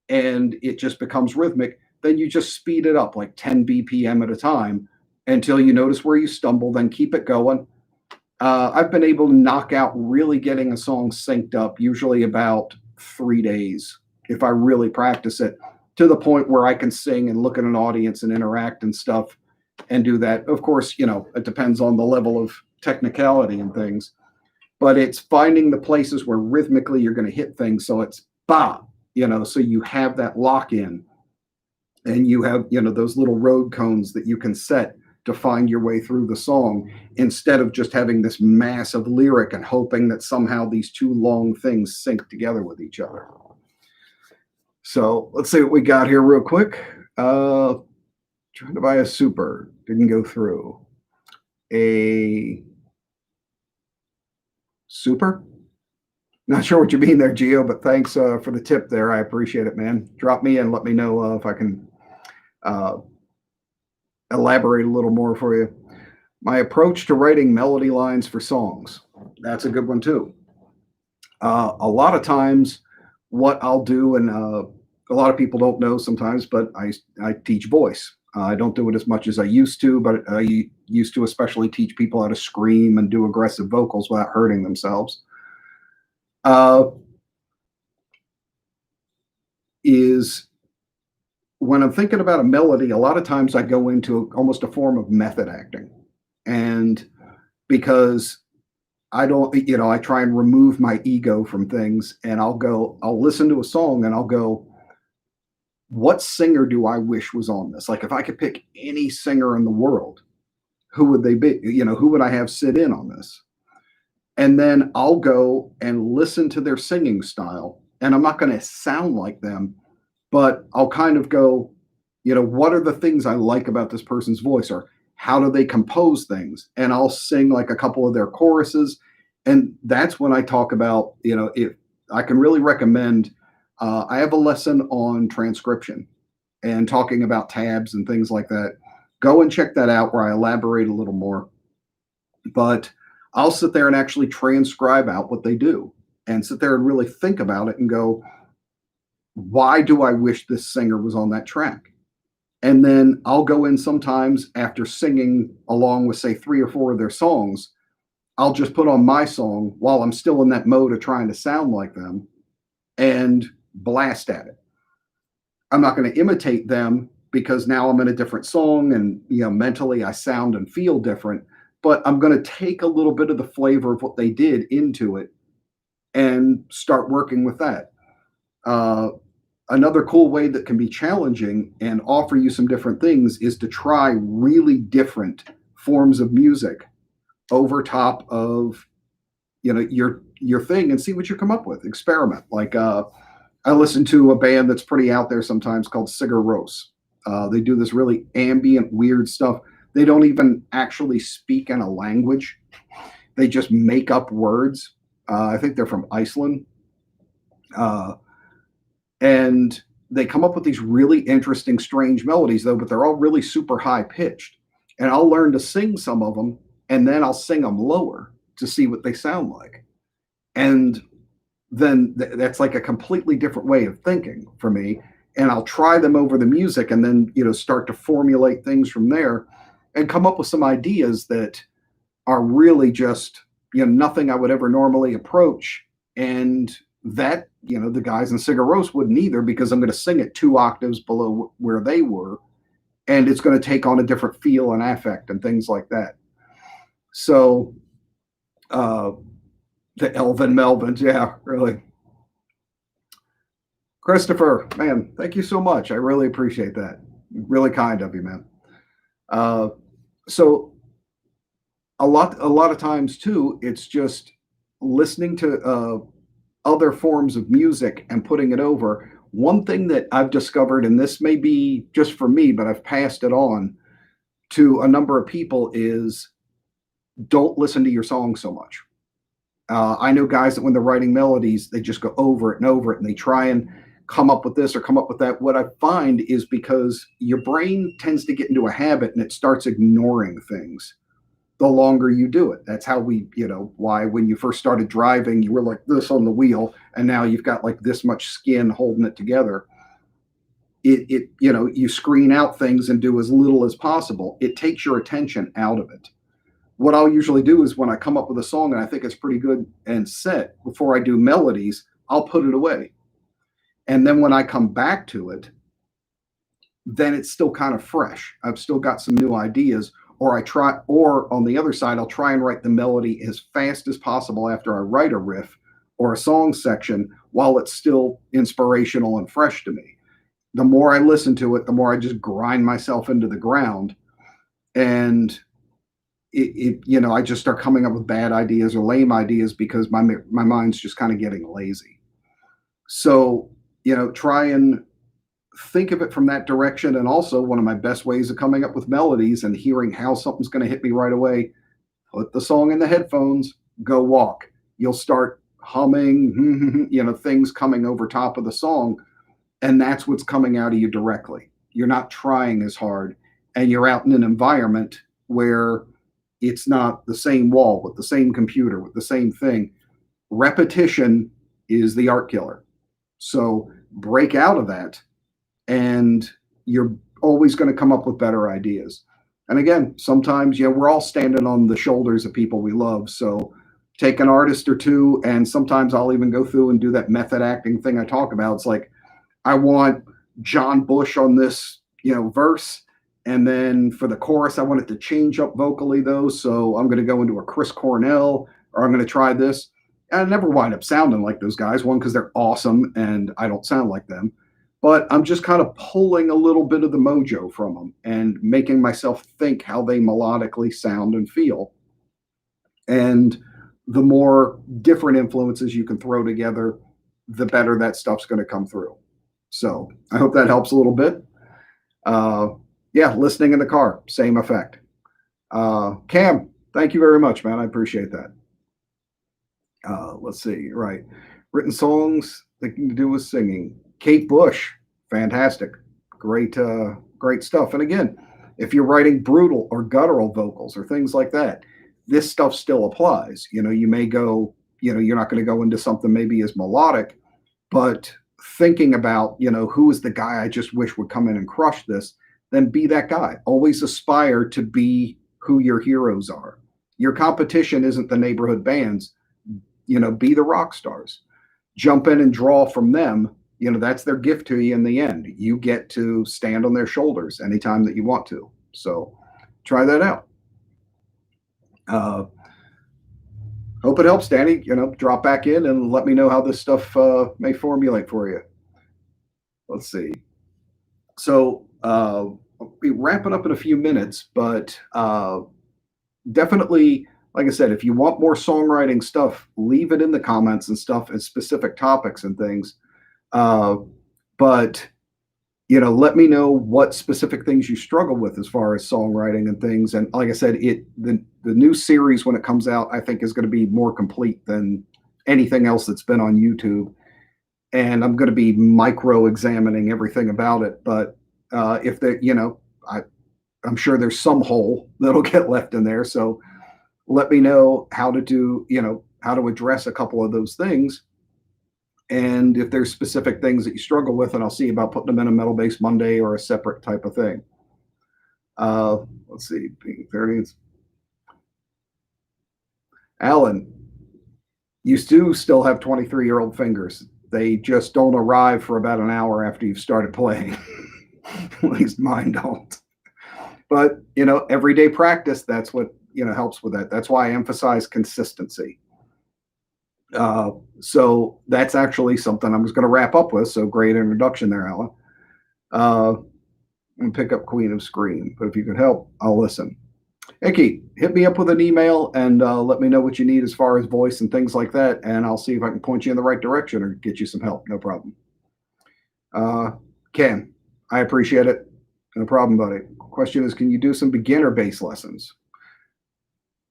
and it just becomes rhythmic. Then you just speed it up like 10 BPM at a time until you notice where you stumble, then keep it going. I've been able to knock out really getting a song synced up, usually about 3 days if I really practice it to the point where I can sing and look at an audience and interact and stuff and do that. Of course, it depends on the level of technicality and things, but it's finding the places where rhythmically you're going to hit things. So it's ba, so you have that lock in and you have, those little road cones that you can set to find your way through the song instead of just having this massive lyric and hoping that somehow these two long things sync together with each other. So let's see what we got here real quick. Trying to buy a super, didn't go through. A super? Not sure what you mean there, Gio, but thanks for the tip there. I appreciate it, man. Drop me in, let me know if I can elaborate a little more for you. My approach to writing melody lines for songs. That's a good one too. A lot of times, what I'll do, and a lot of people don't know sometimes, but I teach voice. I don't do it as much as I used to, but I used to especially teach people how to scream and do aggressive vocals without hurting themselves. Is when I'm thinking about a melody, a lot of times I go into almost a form of method acting. And because I don't, I try and remove my ego from things and I'll listen to a song and I'll go, what singer do I wish was on this? Like if I could pick any singer in the world, who would they be? Who would I have sit in on this? And then I'll go and listen to their singing style. And I'm not going to sound like them, but I'll kind of go, what are the things I like about this person's voice, or how do they compose things? And I'll sing like a couple of their choruses. And that's when I talk about, if I can really recommend, I have a lesson on transcription and talking about tabs and things like that. Go and check that out where I elaborate a little more. But I'll sit there and actually transcribe out what they do and sit there and really think about it and go, why do I wish this singer was on that track? And then I'll go in sometimes after singing along with, say, 3 or 4 of their songs, I'll just put on my song while I'm still in that mode of trying to sound like them and blast at it. I'm not going to imitate them because now I'm in a different song and, mentally I sound and feel different, but I'm going to take a little bit of the flavor of what they did into it and start working with that. Another cool way that can be challenging and offer you some different things is to try really different forms of music over top of, your thing and see what you come up with. Experiment. Like I listen to a band that's pretty out there sometimes called Sigur Rós. They do this really ambient, weird stuff. They don't even actually speak in a language. They just make up words. I think they're from Iceland. And they come up with these really interesting, strange melodies, though, but they're all really super high pitched. And I'll learn to sing some of them, and then I'll sing them lower to see what they sound like. And then that's like a completely different way of thinking for me. And I'll try them over the music and then, start to formulate things from there and come up with some ideas that are really just, nothing I would ever normally approach. And that, the guys in Sigur Rós wouldn't either, because I'm going to sing it 2 octaves below where they were. And it's going to take on a different feel and affect and things like that. So, the Elvin Melvins, yeah, really. Christopher, man, thank you so much. I really appreciate that. Really kind of you, man. So a lot of times too, it's just listening to other forms of music and putting it over. One thing that I've discovered, and this may be just for me, but I've passed it on to a number of people, is don't listen to your song so much. I know guys that when they're writing melodies, they just go over it and over it, and they try and come up with this or come up with that. What I find is because your brain tends to get into a habit and it starts ignoring things the longer you do it. That's how why when you first started driving, you were like this on the wheel, and now you've got like this much skin holding it together. You screen out things and do as little as possible. It takes your attention out of it. What I'll usually do is when I come up with a song and I think it's pretty good and set, before I do melodies, I'll put it away. And then when I come back to it, then it's still kind of fresh. I've still got some new ideas, or on the other side, I'll try and write the melody as fast as possible after I write a riff or a song section while it's still inspirational and fresh to me. The more I listen to it, the more I just grind myself into the ground. And I just start coming up with bad ideas or lame ideas because my mind's just kind of getting lazy. So, try and think of it from that direction. And also, one of my best ways of coming up with melodies and hearing how something's going to hit me right away, put the song in the headphones, go walk. You'll start humming, things coming over top of the song. And that's what's coming out of you directly. You're not trying as hard, and you're out in an environment where it's not the same wall with the same computer with the same thing. Repetition is the art killer. So break out of that, and you're always going to come up with better ideas. And again, sometimes, we're all standing on the shoulders of people we love. So take an artist or two, and sometimes I'll even go through and do that method acting thing I talk about. It's like, I want John Bush on this, verse. And then for the chorus, I want it to change up vocally, though. So I'm going to go into a Chris Cornell, or I'm going to try this. And I never wind up sounding like those guys. One, because they're awesome and I don't sound like them. But I'm just kind of pulling a little bit of the mojo from them and making myself think how they melodically sound and feel. And the more different influences you can throw together, the better that stuff's going to come through. So I hope that helps a little bit. Listening in the car, same effect. Cam, thank you very much, man. I appreciate that. Let's see. Right. Written songs that can do with singing. Kate Bush, fantastic. Great stuff. And again, if you're writing brutal or guttural vocals or things like that, this stuff still applies. You may go, you're not going to go into something maybe as melodic, but thinking about, who is the guy I just wish would come in and crush this, then be that guy. Always aspire to be who your heroes are. Your competition isn't the neighborhood bands. Be the rock stars. Jump in and draw from them. That's their gift to you in the end. You get to stand on their shoulders anytime that you want to. So try that out. Hope it helps, Danny. Drop back in and let me know how this stuff may formulate for you. Let's see. So I'll be wrapping up in a few minutes, but definitely, like I said, if you want more songwriting stuff, leave it in the comments and stuff and specific topics and things. But let me know what specific things you struggle with as far as songwriting and things. And like I said, the new series, when it comes out, I think is going to be more complete than anything else that's been on YouTube. And I'm going to be micro-examining everything about it. But if I'm sure there's some hole that'll get left in there. So let me know how to do, how to address a couple of those things. And if there's specific things that you struggle with, and I'll see about putting them in a Metal Based Monday or a separate type of thing. Let's see, being 30. Alan, you do still have 23-year-old fingers. They just don't arrive for about an hour after you've started playing. At least mine don't. But, everyday practice, that's what, helps with that. That's why I emphasize consistency. So that's actually something I'm just going to wrap up with. So great introduction there, Alan. And pick up Queen of Scream. But if you could help, I'll listen. Icky, hit me up with an email and let me know what you need as far as voice and things like that. And I'll see if I can point you in the right direction or get you some help. No problem. Ken, I appreciate it. No problem, buddy. Question is, can you do some beginner bass lessons?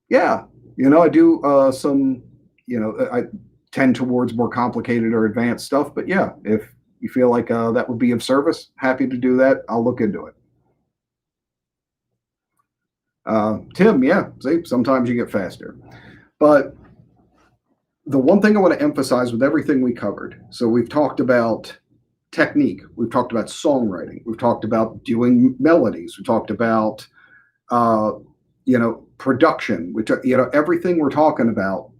Yeah. I do some, I tend towards more complicated or advanced stuff. But yeah, if you feel like that would be of service, happy to do that. I'll look into it. Tim, yeah, see, sometimes you get faster. But the one thing I want to emphasize with everything we covered, so we've talked about technique, we've talked about songwriting, we've talked about doing melodies, we talked about, production, which, everything we're talking about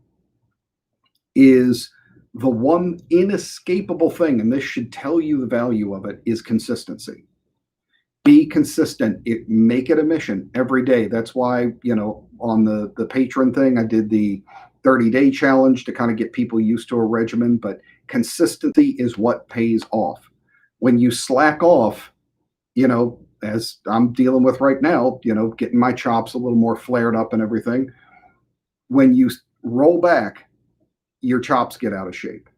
is The one inescapable thing, and this should tell you the value of it, is consistency. Be consistent. Make it a mission every day. That's why, on the patron thing, I did the 30-day challenge to kind of get people used to a regimen, but consistency is what pays off. When you slack off, as I'm dealing with right now, getting my chops a little more flared up and everything, when you roll back, your chops get out of shape.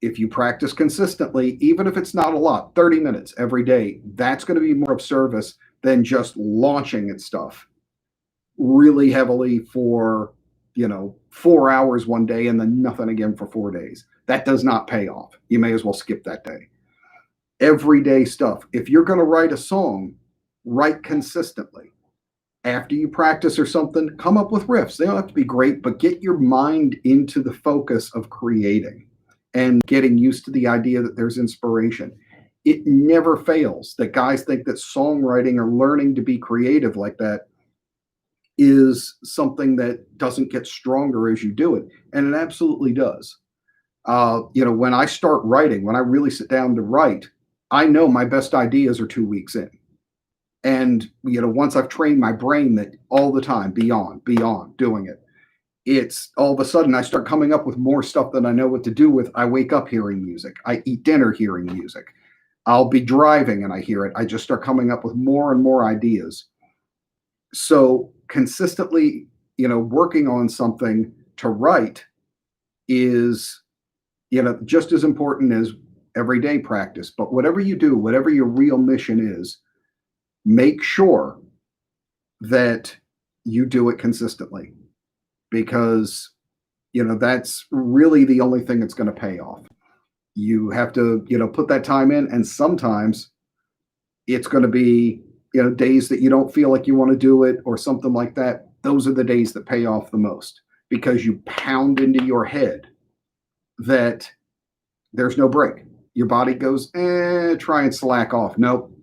If you practice consistently, even if it's not a lot, 30 minutes every day, that's going to be more of service than just launching at stuff really heavily for, 4 hours one day and then nothing again for 4 days. That does not pay off. You may as well skip that day. Everyday stuff. If you're going to write a song, write consistently. After you practice or something, come up with riffs. They don't have to be great, but get your mind into the focus of creating and getting used to the idea that there's inspiration. It never fails that guys think that songwriting or learning to be creative like that is something that doesn't get stronger as you do it. And it absolutely does. When I start writing, when I really sit down to write, I know my best ideas are 2 weeks in. And, once I've trained my brain that all the time, beyond doing it, it's all of a sudden I start coming up with more stuff than I know what to do with. I wake up hearing music. I eat dinner hearing music. I'll be driving and I hear it. I just start coming up with more and more ideas. So consistently, working on something to write is, just as important as everyday practice. But whatever you do, whatever your real mission is, make sure that you do it consistently, because that's really the only thing that's going to pay off. You have to put that time in, and sometimes it's going to be days that you don't feel like you want to do it or something like that. Those are the days that pay off the most, because you pound into your head that there's no break. Your body goes, try and slack off. Nope,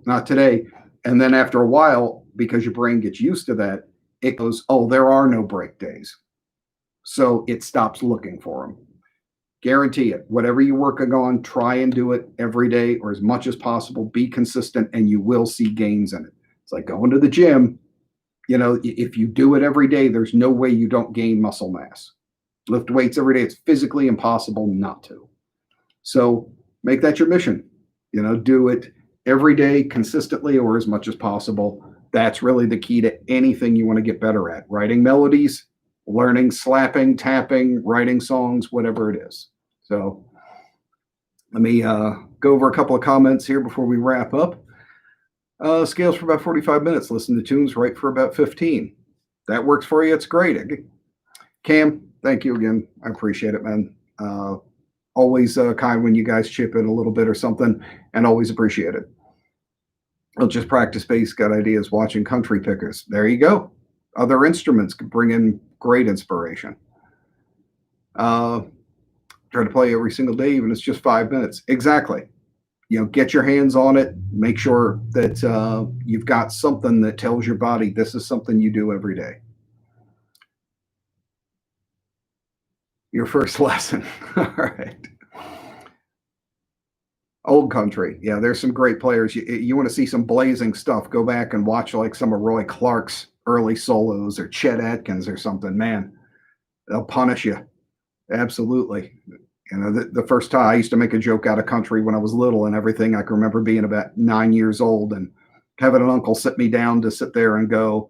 not today. And then after a while, because your brain gets used to that, it goes, oh, there are no break days. So it stops looking for them. Guarantee it. Whatever you're working on, try and do it every day or as much as possible. Be consistent and you will see gains in it. It's like going to the gym. If you do it every day, there's no way you don't gain muscle mass. Lift weights every day. It's physically impossible not to. So make that your mission. Do it every day consistently or as much as possible. That's really the key to anything you want to get better at. Writing melodies, learning slapping, tapping, writing songs, whatever it is. So let me go over a couple of comments here before we wrap up. Scales for about 45 minutes. Listen to tunes, write for about 15. That works for you. It's great. Cam, thank you again. I appreciate it, man. Always kind when you guys chip in a little bit or something, and always appreciate it. I'll just practice bass, got ideas watching country pickers. There you go. Other instruments can bring in great inspiration. Try to play every single day, even if it's just 5 minutes. Exactly. Get your hands on it. Make sure that you've got something that tells your body this is something you do every day. Your first lesson. All right. Old country. Yeah, there's some great players. You want to see some blazing stuff, go back and watch like some of Roy Clark's early solos or Chet Atkins or something. Man, they'll punish you. Absolutely. The first time I used to make a joke out of country when I was little and everything. I can remember being about 9 years old and having an uncle sit me down to sit there and go,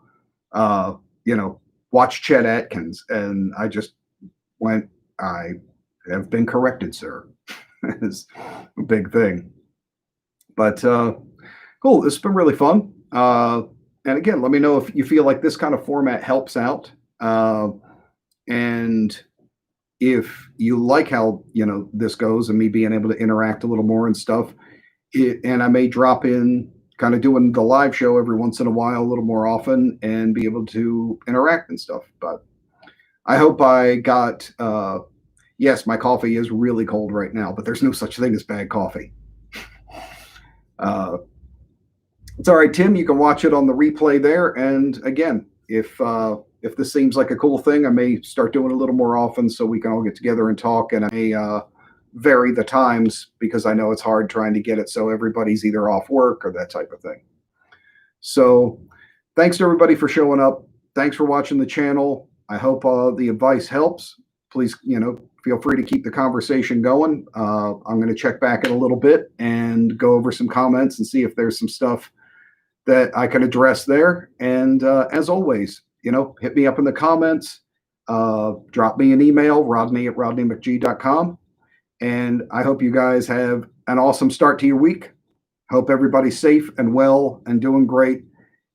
watch Chet Atkins. And I just went, I have been corrected, sir. It's a big thing. But cool. This has been really fun. And again, let me know if you feel like this kind of format helps out. And if you like how, this goes and me being able to interact a little more and stuff, and I may drop in kind of doing the live show every once in a while, a little more often, and be able to interact and stuff. But I hope I got, yes, my coffee is really cold right now, but there's no such thing as bad coffee. It's all right, Tim. You can watch it on the replay there. And again, if if this seems like a cool thing, I may start doing it a little more often so we can all get together and talk. And I may vary the times because I know it's hard trying to get it so everybody's either off work or that type of thing. So thanks to everybody for showing up. Thanks for watching the channel. I hope the advice helps. Please, feel free to keep the conversation going. I'm going to check back in a little bit and go over some comments and see if there's some stuff that I can address there. And as always, hit me up in the comments. Drop me an email, rodney@rodneymcg.com. And I hope you guys have an awesome start to your week. Hope everybody's safe and well and doing great.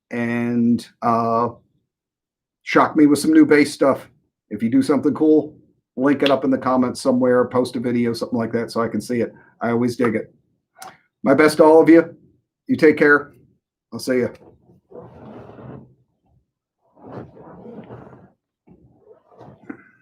And shock me with some new bass stuff. If you do something cool, link it up in the comments somewhere, post a video, something like that so I can see it. I always dig it. My best to all of you. You take care. I'll see you.